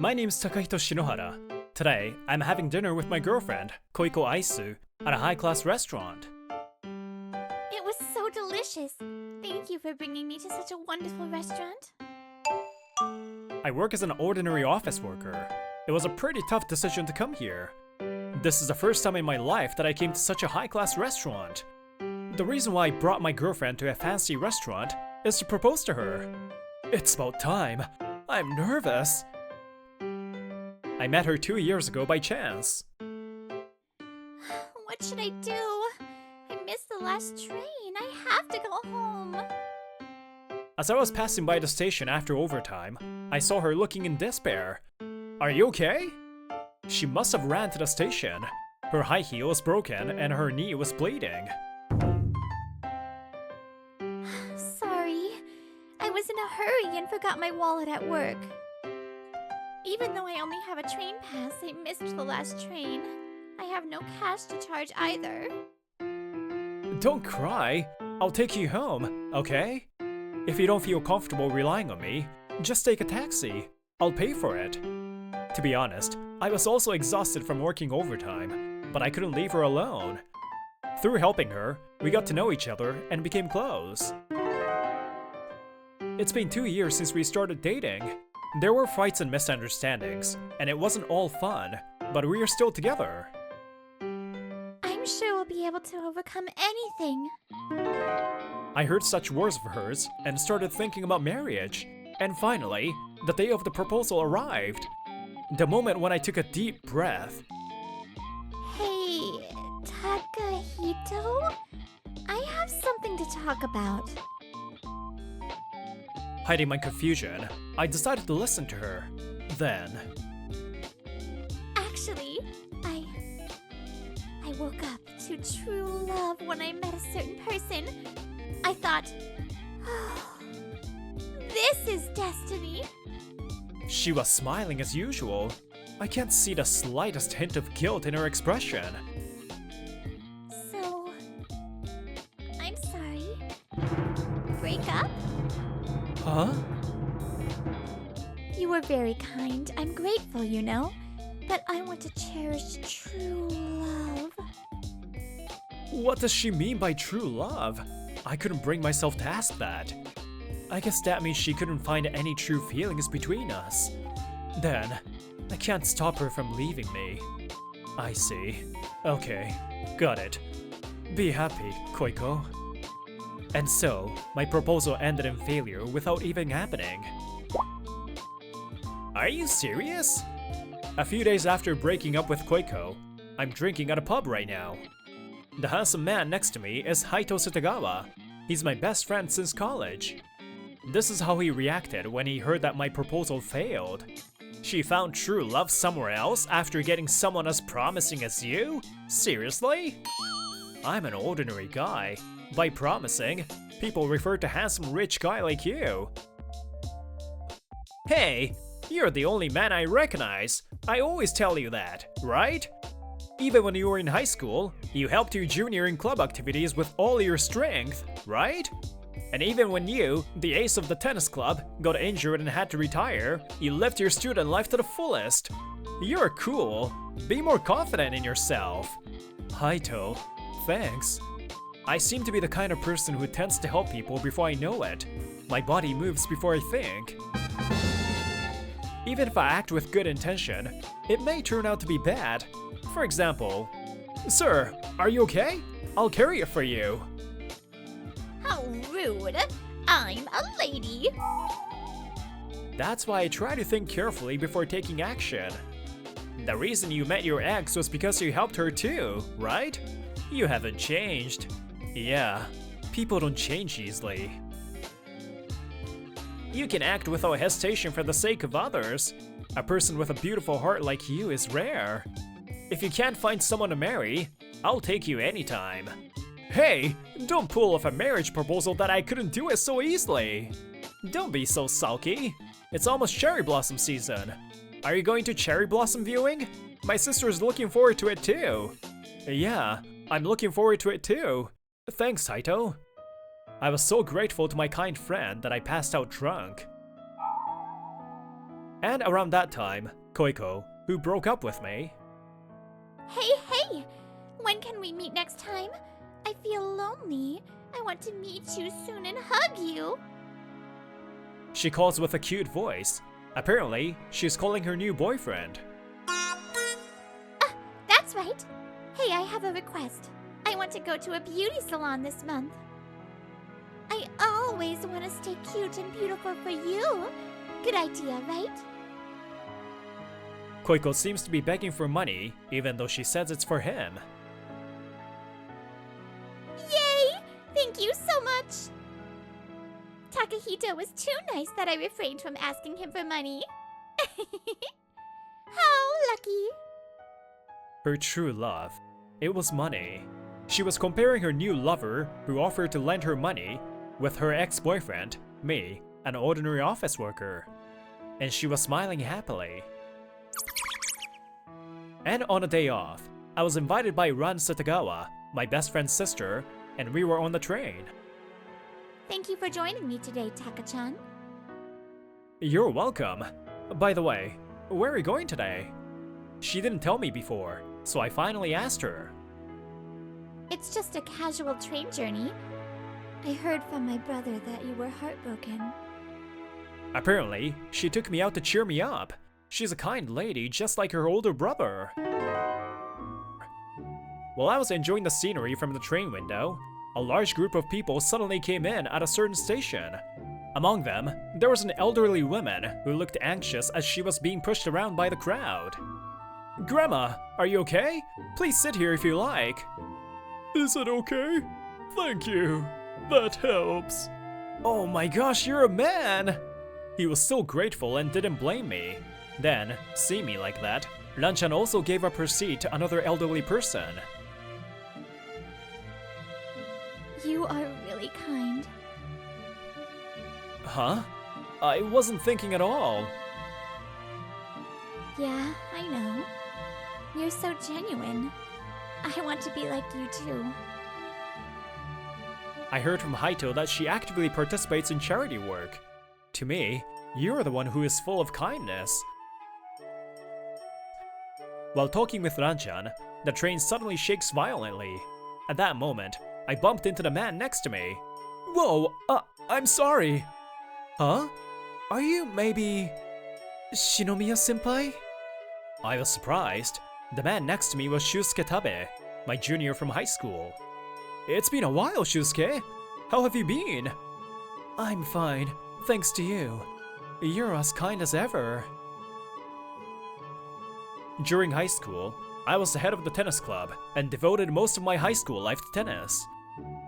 My name's Takahito Shinohara. Today, I'm having dinner with my girlfriend, Koiko Aisu, at a high-class restaurant. It was so delicious. Thank you for bringing me to such a wonderful restaurant. I work as an ordinary office worker. It was a pretty tough decision to come here. This is the first time in my life that I came to such a high-class restaurant. The reason why I brought my girlfriend to a fancy restaurant is to propose to her. It's about time. I'm nervous. I met her 2 years ago by chance. What should I do? I missed the last train. I have to go home. As I was passing by the station after overtime, I saw her looking in despair. Are you okay? She must have ran to the station. Her high heel was broken and her knee was bleeding. Sorry. I was in a hurry and forgot my wallet at work. Even though I only have a train pass, I missed the last train. I have no cash to charge either. Don't cry. I'll take you home, okay? If you don't feel comfortable relying on me, just take a taxi. I'll pay for it. To be honest, I was also exhausted from working overtime, but I couldn't leave her alone. Through helping her, we got to know each other and became close. It's been 2 years since we started dating. There were fights and misunderstandings, and it wasn't all fun, but we are still together. I'm sure we'll be able to overcome anything. I heard such words of hers and started thinking about marriage. And finally, the day of the proposal arrived. The moment when I took a deep breath. Hey, Takahito? I have something to talk about. Hiding my confusion, I decided to listen to her. Then... Actually, I woke up to true love when I met a certain person. I thought, oh, this is destiny. She was smiling as usual. I can't see the slightest hint of guilt in her expression. So, I'm sorry. Break up? Huh? You were very kind. I'm grateful, you know. But I want to cherish true love. What does she mean by true love? I couldn't bring myself to ask that. I guess that means she couldn't find any true feelings between us. Then, I can't stop her from leaving me. I see. Okay, got it. Be happy, Koiko. And so, my proposal ended in failure without even happening. Are you serious? A few days after breaking up with Koiko, I'm drinking at a pub right now. The handsome man next to me is Haito Sutagawa. He's my best friend since college. This is how he reacted when he heard that my proposal failed. She found true love somewhere else after getting someone as promising as you? Seriously? I'm an ordinary guy. By promising, people refer to handsome rich guy like you. Hey, you're the only man I recognize. I always tell you that, right? Even when you were in high school, you helped your junior in club activities with all your strength, right? And even when you, the ace of the tennis club, got injured and had to retire, you lived your student life to the fullest. You're cool. Be more confident in yourself. Haito, thanks. I seem to be the kind of person who tends to help people before I know it. My body moves before I think. Even if I act with good intention, it may turn out to be bad. For example, "Sir, are you okay? I'll carry it for you." How rude. I'm a lady. That's why I try to think carefully before taking action. The reason you met your ex was because you helped her too, right? You haven't changed. Yeah, people don't change easily. You can act without hesitation for the sake of others. A person with a beautiful heart like you is rare. If you can't find someone to marry, I'll take you anytime. Hey, don't pull off a marriage proposal that I couldn't do it so easily. Don't be so sulky. It's almost cherry blossom season. Are you going to cherry blossom viewing? My sister is looking forward to it too. Yeah, I'm looking forward to it too. Thanks, Haito. I was so grateful to my kind friend that I passed out drunk. And around that time, Koiko, who broke up with me, Hey, hey! When can we meet next time? I feel lonely. I want to meet you soon and hug you. she calls with a cute voice. Apparently, she's calling her new boyfriend. That's right. Hey, I have a request. I want to go to a beauty salon this month. I always want to stay cute and beautiful for you. Good idea, right? Koiko seems to be begging for money, even though she says it's for him. Yay! Thank you so much! Takahito was too nice that I refrained from asking him for money. How lucky! Her true love. It was money. She was comparing her new lover, who offered to lend her money, with her ex-boyfriend, me, an ordinary office worker. And she was smiling happily. And on a day off, I was invited by Ran Satagawa, my best friend's sister, and we were on the train. Thank you for joining me today, Taka-chan. You're welcome. By the way, where are you going today? She didn't tell me before, so I finally asked her. It's just a casual train journey. I heard from my brother that you were heartbroken. Apparently, she took me out to cheer me up. She's a kind lady, just like her older brother. While I was enjoying the scenery from the train window, a large group of people suddenly came in at a certain station. Among them, there was an elderly woman who looked anxious as she was being pushed around by the crowd. Grandma, are you okay? Please sit here if you like. Is it okay? Thank you. That helps. Oh my gosh, you're a man! He was so grateful and didn't blame me. Then, seeing me like that, Ranchan also gave up her seat to another elderly person. You are really kind. Huh? I wasn't thinking at all. Yeah, I know. You're so genuine. I want to be like you too. I heard from Haito that she actively participates in charity work. To me, you're the one who is full of kindness. While talking with Ranchan, the train suddenly shakes violently. At that moment, I bumped into the man next to me. Whoa, I'm sorry. Huh? Are you maybe... Shinomiya-senpai? I was surprised. The man next to me was Shusuke Tabe, my junior from high school. It's been a while, Shusuke. How have you been? I'm fine, thanks to you. You're as kind as ever. During high school, I was the head of the tennis club and devoted most of my high school life to tennis.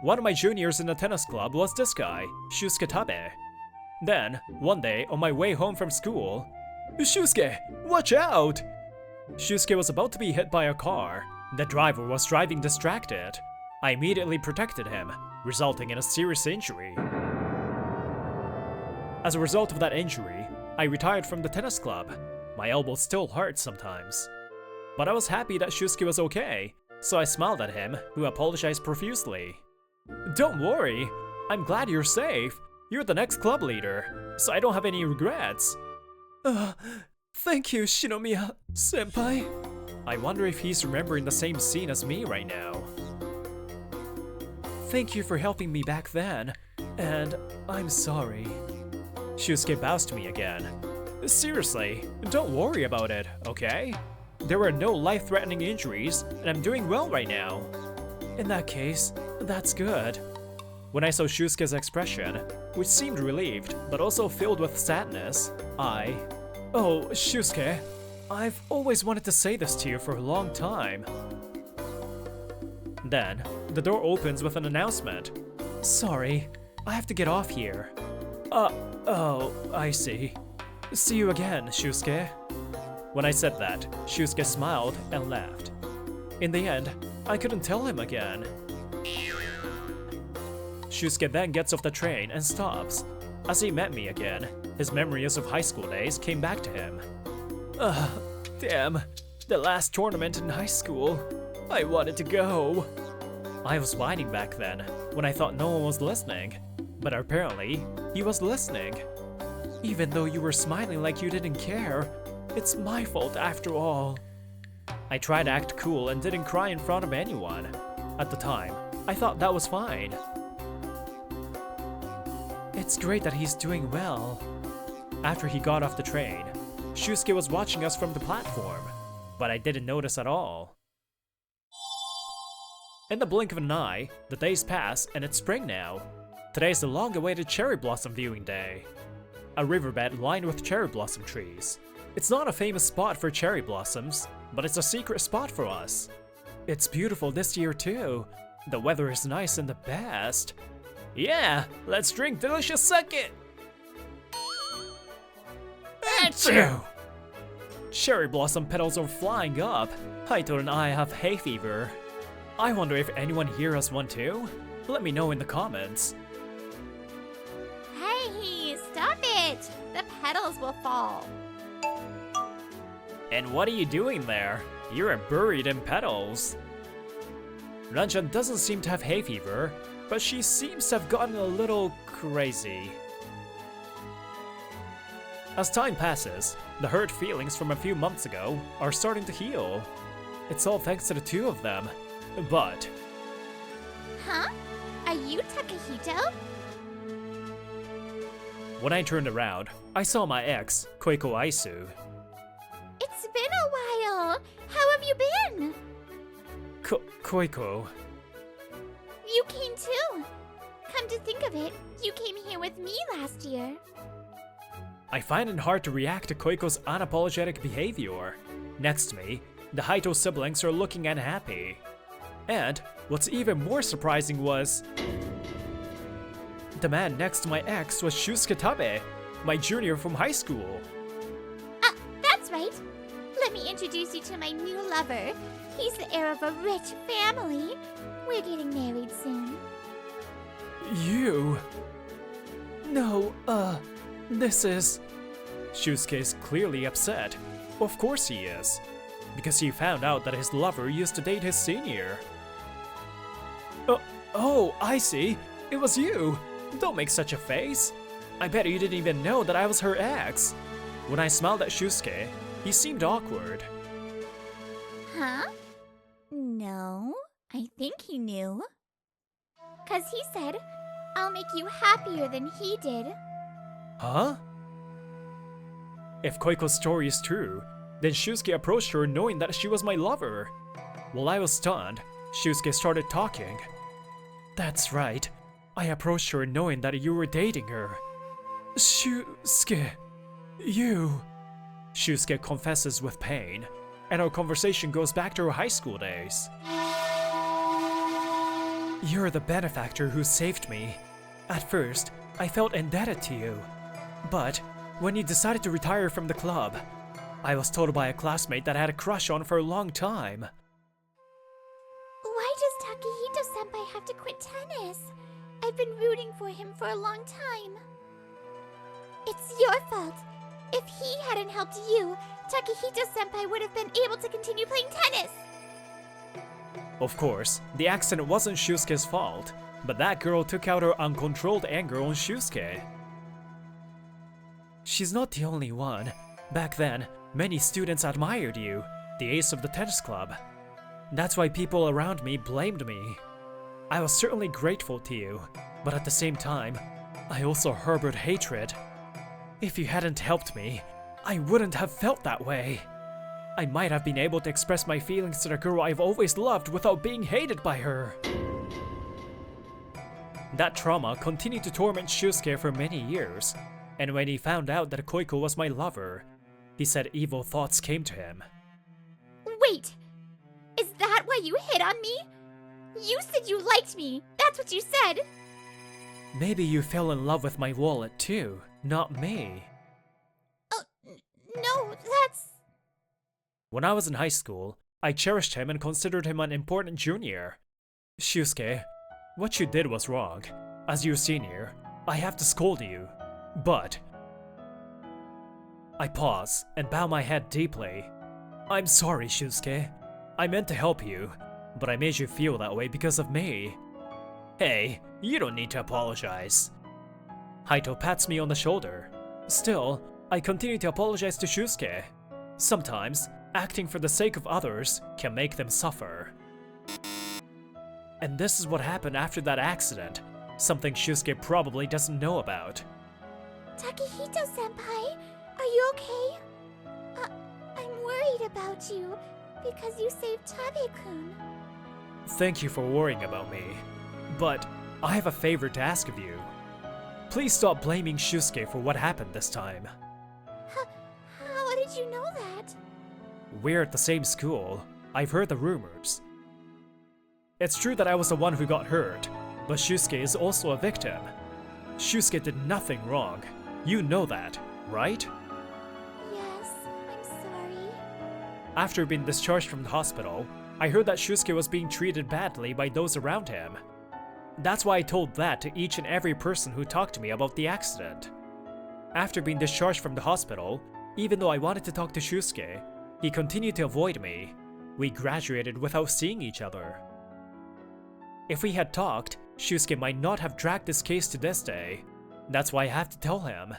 One of my juniors in the tennis club was this guy, Shusuke Tabe. Then, one day on my way home from school, Shusuke, watch out! Shusuke was about to be hit by a car. The driver was driving distracted. I immediately protected him, resulting in a serious injury. As a result of that injury, I retired from the tennis club. My elbow still hurts sometimes. But I was happy that Shusuke was okay, so I smiled at him, who apologized profusely. Don't worry, I'm glad you're safe. You're the next club leader, so I don't have any regrets. Thank you, Shinomiya-senpai. I wonder if he's remembering the same scene as me right now. Thank you for helping me back then, and I'm sorry. Shusuke bows to me again. Seriously, don't worry about it, okay? There were no life-threatening injuries, and I'm doing well right now. In that case, that's good. When I saw Shusuke's expression, which seemed relieved, but also filled with sadness, Oh, Shusuke, I've always wanted to say this to you for a long time. Then, the door opens with an announcement. Sorry, I have to get off here. Oh, I see. See you again, Shusuke. When I said that, Shusuke smiled and left. In the end, I couldn't tell him again. Shusuke then gets off the train and stops. As he met me again, his memories of high school days came back to him. Damn, the last tournament in high school. I wanted to go. I was whining back then, when I thought no one was listening. But apparently, he was listening. Even though you were smiling like you didn't care, it's my fault after all. I tried to act cool and didn't cry in front of anyone. At the time, I thought that was fine. It's great that he's doing well. After he got off the train, Shusuke was watching us from the platform, but I didn't notice at all. In the blink of an eye, the days pass and it's spring now. Today's the long-awaited cherry blossom viewing day. A riverbed lined with cherry blossom trees. It's not a famous spot for cherry blossoms, but it's a secret spot for us. It's beautiful this year too. The weather is nice and the best. Yeah, let's drink delicious sake! Achoo! Cherry blossom petals are flying up. Haito and I have hay fever. I wonder if anyone here has one too? Let me know in the comments. Hey, stop it! The petals will fall. And what are you doing there? You're buried in petals. Ranjan doesn't seem to have hay fever, but she seems to have gotten a little crazy. As time passes, the hurt feelings from a few months ago are starting to heal. It's all thanks to the two of them. But... Huh? Are you Takahito? when I turned around, I saw my ex, Koiko Aisu. It's been a while. How have you been? Koiko... You came too. Come to think of it, you came here with me last year. I find it hard to react to Koiko's unapologetic behavior. Next to me, the Haito siblings are looking unhappy. And what's even more surprising was... the man next to my ex was Shusuke Tabe, my junior from high school. That's right. Let me introduce you to my new lover. He's the heir of a rich family. We're getting married soon. You... No, this is... Shusuke is clearly upset. Of course he is. Because he found out that his lover used to date his senior. Oh, I see. It was you. Don't make such a face. I bet you didn't even know that I was her ex. When I smiled at Shusuke, he seemed awkward. Huh? No, I think he knew. 'Cause he said, I'll make you happier than he did. Huh? If Koiko's story is true, then Shusuke approached her knowing that she was my lover. While I was stunned, Shusuke started talking. That's right. I approached her knowing that you were dating her. Shusuke, you... Shusuke confesses with pain, and our conversation goes back to her high school days. You're the benefactor who saved me. At first, I felt indebted to you. But when you decided to retire from the club, I was told by a classmate that I had a crush on for a long time. Why does Takahito-senpai have to quit tennis? I've been rooting for him for a long time. It's your fault. If he hadn't helped you, Takahito-senpai would have been able to continue playing tennis. Of course, the accident wasn't Shusuke's fault, but that girl took out her uncontrolled anger on Shusuke. She's not the only one. Back then, many students admired you, the ace of the tennis club. That's why people around me blamed me. I was certainly grateful to you, but at the same time, I also harbored hatred. If you hadn't helped me, I wouldn't have felt that way. I might have been able to express my feelings to the girl I've always loved without being hated by her. That trauma continued to torment Shusuke for many years, and when he found out that Koiko was my lover, he said evil thoughts came to him. Wait! Is that why you hit on me? You said you liked me! That's what you said! Maybe you fell in love with my wallet too, not me. No, that's... When I was in high school, I cherished him and considered him an important junior. Shusuke, what you did was wrong. As your senior, I have to scold you. But... I pause and bow my head deeply. I'm sorry, Shusuke. I meant to help you, but I made you feel that way because of me. Hey, you don't need to apologize. Haito pats me on the shoulder. Still, I continue to apologize to Shusuke. Sometimes, acting for the sake of others can make them suffer. And this is what happened after that accident, something Shusuke probably doesn't know about. Takehito-senpai, are you okay? I'm worried about you because you saved Tabe-kun. Thank you for worrying about me, but I have a favor to ask of you. Please stop blaming Shusuke for what happened this time. How did you know that? We're at the same school. I've heard the rumors. It's true that I was the one who got hurt, but Shusuke is also a victim. Shusuke did nothing wrong. You know that, right? Yes, I'm sorry. After being discharged from the hospital, I heard that Shusuke was being treated badly by those around him. That's why I told that to each and every person who talked to me about the accident. After being discharged from the hospital, even though I wanted to talk to Shusuke, he continued to avoid me. We graduated without seeing each other. If we had talked, Shusuke might not have dragged this case to this day. That's why I have to tell him.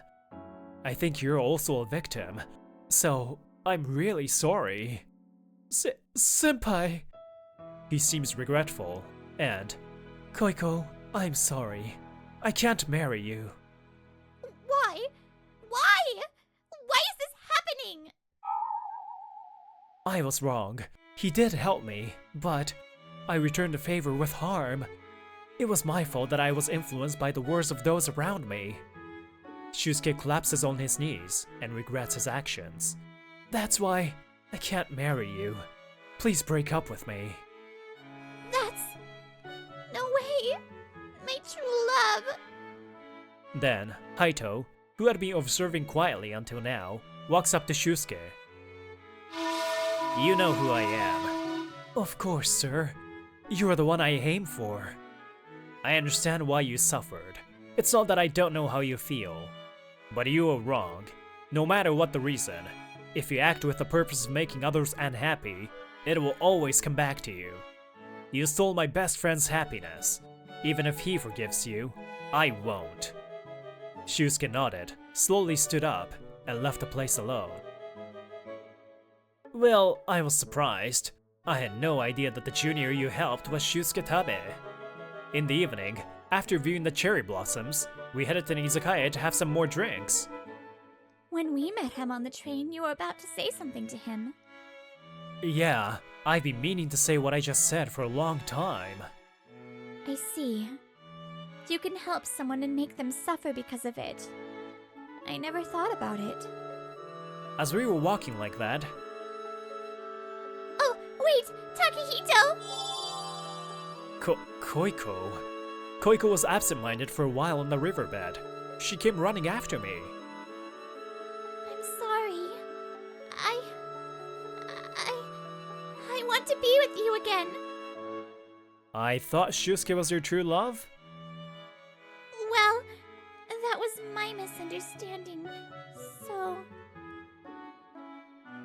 I think you're also a victim, so I'm really sorry. Senpai! He seems regretful, and Koiko, I'm sorry. I can't marry you. Why? Why? Why is this happening? I was wrong. He did help me, but I returned the favor with harm. It was my fault that I was influenced by the words of those around me. Shusuke collapses on his knees and regrets his actions. That's why I can't marry you. Please break up with me. That's... no way! My true love! Then, Haito, who had been observing quietly until now, walks up to Shusuke. You know who I am. Of course, sir. You are the one I aim for. I understand why you suffered. It's not that I don't know how you feel. But you were wrong. No matter what the reason, if you act with the purpose of making others unhappy, it will always come back to you. You stole my best friend's happiness. Even if he forgives you, I won't. Shusuke nodded, slowly stood up, and left the place alone. Well, I was surprised. I had no idea that the junior you helped was Shusuke Tabe. In the evening, after viewing the cherry blossoms, we headed to an izakaya to have some more drinks. When we met him on the train, you were about to say something to him. Yeah, I've been meaning to say what I just said for a long time. I see. You can help someone and make them suffer because of it. I never thought about it. As we were walking like that... Oh, wait! Takehito! Koiko? Koiko was absent-minded for a while on the riverbed. She came running after me. I'm sorry. I want to be with you again. I thought Shusuke was your true love? Well, that was my misunderstanding, so...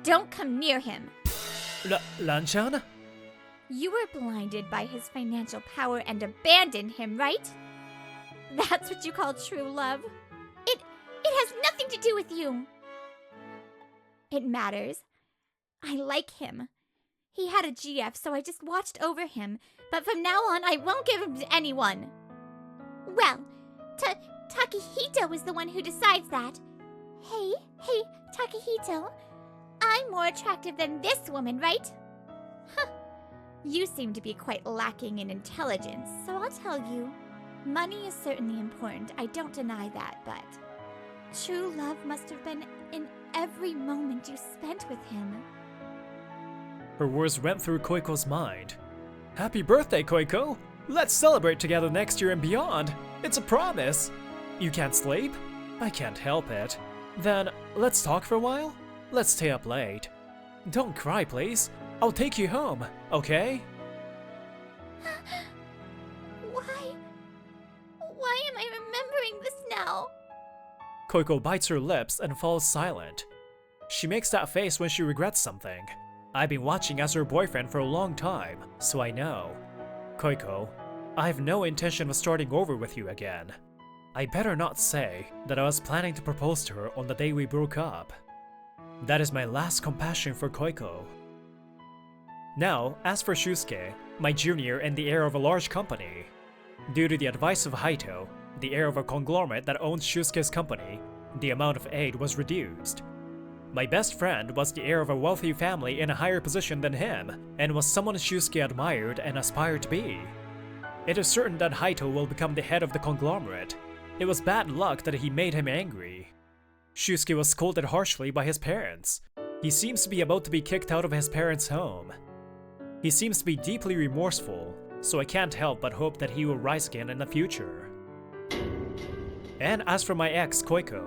Don't come near him! Lanchan? You were blinded by his financial power and abandoned him, right? That's what you call true love. It has nothing to do with you. It matters. I like him. He had a GF, so I just watched over him, but from now on, I won't give him to anyone. Well, Takehito is the one who decides that. Hey, Takehito. I'm more attractive than this woman, right? Huh. You seem to be quite lacking in intelligence, so I'll tell you. Money is certainly important, I don't deny that, but true love must have been in every moment you spent with him. Her words went through Koiko's mind. Happy birthday, Koiko! Let's celebrate together next year and beyond! It's a promise! You can't sleep? I can't help it. Then, let's talk for a while? Let's stay up late. Don't cry, please. I'll take you home, okay? Why am I remembering this now? Koiko bites her lips and falls silent. She makes that face when she regrets something. I've been watching as her boyfriend for a long time, so I know. Koiko, I have no intention of starting over with you again. I better not say that I was planning to propose to her on the day we broke up. That is my last compassion for Koiko. Now, as for Shusuke, my junior and the heir of a large company. Due to the advice of Haito, the heir of a conglomerate that owns Shusuke's company, the amount of aid was reduced. My best friend was the heir of a wealthy family in a higher position than him, and was someone Shusuke admired and aspired to be. It is certain that Haito will become the head of the conglomerate. It was bad luck that he made him angry. Shusuke was scolded harshly by his parents. He seems to be about to be kicked out of his parents' home. He seems to be deeply remorseful, so I can't help but hope that he will rise again in the future. And as for my ex, Koiko,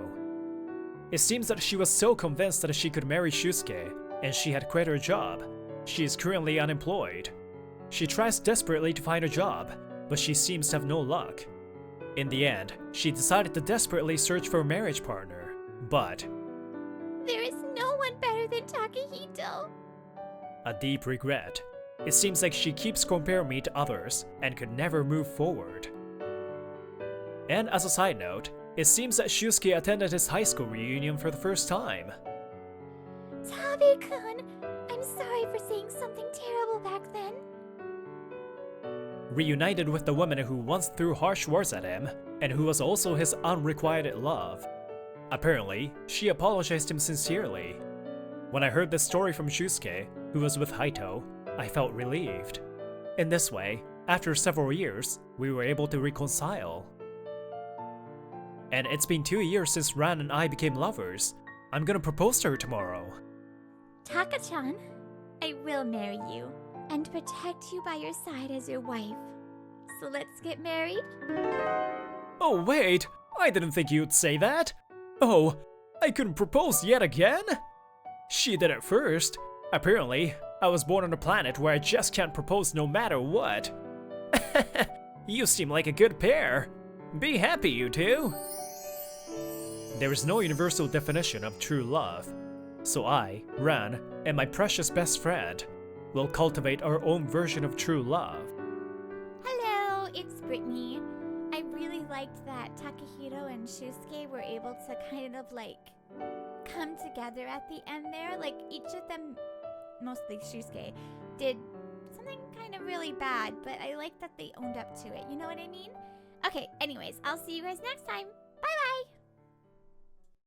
it seems that she was so convinced that she could marry Shusuke, and she had quit her job. She is currently unemployed. She tries desperately to find a job, but she seems to have no luck. In the end, she decided to desperately search for a marriage partner, but There is no one better than Takahito. a deep regret. It seems like she keeps comparing me to others and could never move forward. And as a side note, it seems that Shusuke attended his high school reunion for the first time. Tabe-kun, I'm sorry for saying something terrible back then. Reunited with the woman who once threw harsh words at him, and who was also his unrequited love. Apparently, she apologized him sincerely. When I heard this story from Shusuke, who was with Haito, I felt relieved. In this way, after several years, we were able to reconcile. And it's been 2 years since Ran and I became lovers. I'm gonna propose to her tomorrow. Taka-chan, I will marry you and protect you by your side as your wife. So let's get married? Oh wait, I didn't think you'd say that. Oh, I couldn't propose yet again? She did it first. Apparently, I was born on a planet where I just can't propose no matter what. You seem like a good pair. Be happy, you two. There is no universal definition of true love, so I, Ran, and my precious best friend will cultivate our own version of true love. Hello, it's Brittany. I really liked that Takahito and Shusuke were able to kind of come together at the end there. Like each of them, mostly Shusuke, did something kind of really bad, but I like that they owned up to it. You know what I mean? Okay, anyways, I'll see you guys next time.